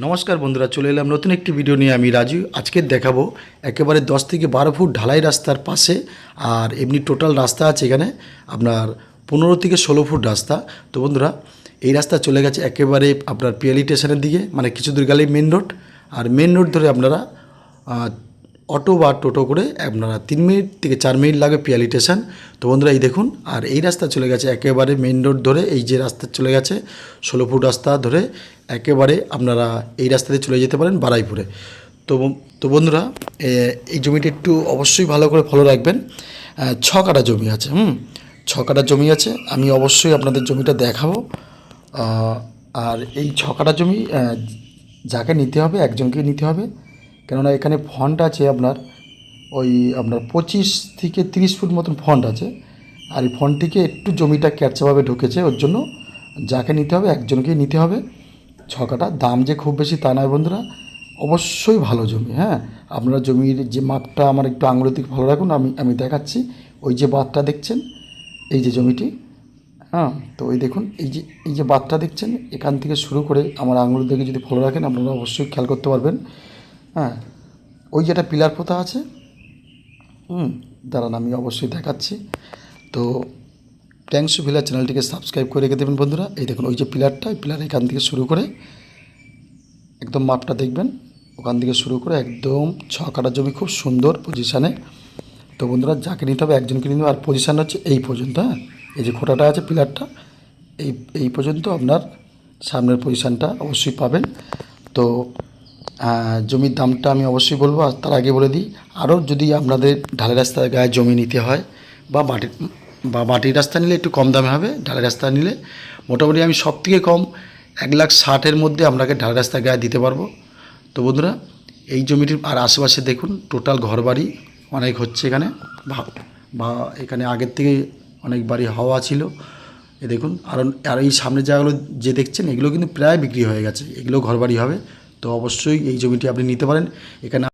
নমস্কার বন্ধুরা, চলে এলাম নতুন একটি ভিডিও নিয়ে। আমি রাজু। আজকে দেখাবো একেবারে 10 থেকে 12 ফুট ঢালাই রাস্তার পাশে, আর এমনি টোটাল রাস্তা আছে এখানে আপনার 15 থেকে 16 ফুট রাস্তা। তো বন্ধুরা, এই রাস্তা চলে গেছে একেবারে আপনার পিয়ালি স্টেশনের দিকে, মানে কিছু দূর গেলেই মেন রোড। আর মেন রোড ধরে আপনারা অটো বা টোটো করে আপনারা 3 মিনিট থেকে 4 মিনিট লাগে পিয়ালি স্টেশন। তো বন্ধুরা এই দেখুন, আর এই রাস্তা চলে গেছে একেবারে মেন রোড ধরে, এই যে রাস্তা চলে গেছে 16 ফুট রাস্তা ধরে একেবারে আপনারা এই রাস্তাতে চলে যেতে পারেন বারাইপুরে। তো বন্ধুরা, এই জমিটা একটু অবশ্যই ভালো করে ফলো রাখবেন। 6 কাঠা জমি আছে, 6 কাঠা জমি আছে। আমি অবশ্যই আপনাদের জমিটা দেখাবো। আর এই 6 কাঠা জমি যাকে নিতে হবে একজনকে নিতে হবে, কেননা এখানে ফন্ট আছে আপনার আপনার 25 থেকে 30 ফুট মতন ফন্ট আছে। আর এই ফন্ট থেকে একটু জমিটা ক্যাপচাভাবে ঢুকেছে, ওর জন্য যাকে নিতে হবে একজনকেই নিতে হবে। 6 কাঠা, দাম যে খুব বেশি তা নয় বন্ধুরা, অবশ্যই ভালো জমি। আপনারা জমির যে মাপটা আমার একটু আঙুলের দিকে ভালো রাখুন, আমি দেখাচ্ছি। ওই যে বাঁধটা দেখছেন, এই যে জমিটি, তো ওই দেখুন, এই যে বাঁধটা দেখছেন, এখান থেকে শুরু করে আমার আঙুলের দিকে যদি ফলো রাখেন আপনারা অবশ্যই খেয়াল করতে পারবেন। ওই যেটা পিলার পোতা আছে, দাঁড়ান আমি অবশ্যই দেখাচ্ছি। তো ট্যাংস ভিলা চ্যানেলটিকে সাবস্ক্রাইব করে রেখে দেবেন বন্ধুরা। এই দেখুন ওই যে পিলারটা, এই পিলার এখান থেকে শুরু করে একদম মাপটা দেখবেন, ওখান থেকে শুরু করে একদম 6 কাঠা জমি, খুব সুন্দর পজিশানে। তো বন্ধুরা, যাকে নিতে হবে একজনকে নিতে হবে। আর পজিশান হচ্ছে এই পর্যন্ত, এই যে খোঁটাটা আছে পিলারটা, এই পর্যন্ত আপনার সামনের পজিশানটা অবশ্যই পাবেন। তো জমির দামটা আমি অবশ্যই বলবো, আর তার আগে বলে দিই, আরও যদি আপনাদের ঢালাই রাস্তার গায়ে জমি নিতে হয় বা মাটির রাস্তা নিলে একটু কম দামে হবে, ঢালাই রাস্তা নিলে মোটামুটি আমি সব থেকে কম 1,60,000-এর মধ্যে আপনাকে ঢালাই রাস্তার গায়ে দিতে পারবো। তো বন্ধুরা, এই জমিটির আর আশেপাশে দেখুন টোটাল ঘরবাড়ি অনেক হচ্ছে এখানে, বা এখানে আগের থেকে অনেক বাড়ি হওয়া ছিল। এ দেখুন, আর এই সামনের জায়গাগুলো যে দেখছেন এগুলো কিন্তু প্রায় বিক্রি হয়ে গেছে, এগুলো ঘরবাড়ি হবে। তো অবশ্যই এই জমিটি আপনি নিতে পারেন এখানে।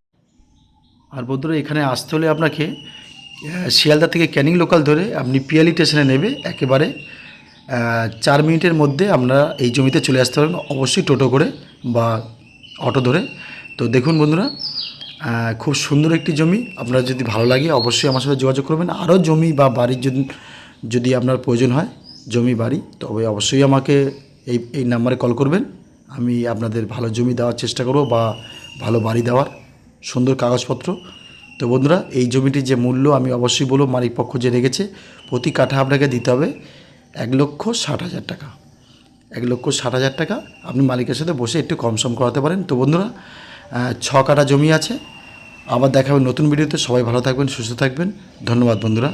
আর বন্ধুরা, এখানে আসতে হলে আপনাকে শিয়ালদা থেকে ক্যানিং লোকাল ধরে আপনি পিয়ালি স্টেশনে নেবে, একেবারে 4 মিনিটের মধ্যে আপনারা এই জমিতে চলে আসতে পারেন, অবশ্যই টোটো করে বা অটো ধরে। তো দেখুন বন্ধুরা, খুব সুন্দর একটি জমি। আপনার যদি ভালো লাগে অবশ্যই আমার সাথে যোগাযোগ করবেন। আরও জমি বা বাড়ির যদি আপনার প্রয়োজন হয়, জমি বাড়ি, তবে অবশ্যই আমাকে এই নাম্বারে কল করবেন। আমি আপনাদের ভালো জমি দেওয়ার চেষ্টা করব বা ভালো বাড়ি দেওয়ার সুন্দর কাগজপত্র। তো বন্ধুরা, এই জমিটির যে মূল্য আমি অবশ্যই বলবো, মালিক পক্ষ যে রেখেছে, প্রতি কাঠা আপনাকে দিতে হবে 1,60,000 টাকা। 1,60,000 টাকা আপনি মালিকের সাথে বসে একটু কম সম করাতে পারেন। তো বন্ধুরা, 6 কাঠা জমি আছে। আবার দেখা হবে নতুন ভিডিওতে। সবাই ভালো থাকবেন, সুস্থ থাকবেন। ধন্যবাদ বন্ধুরা।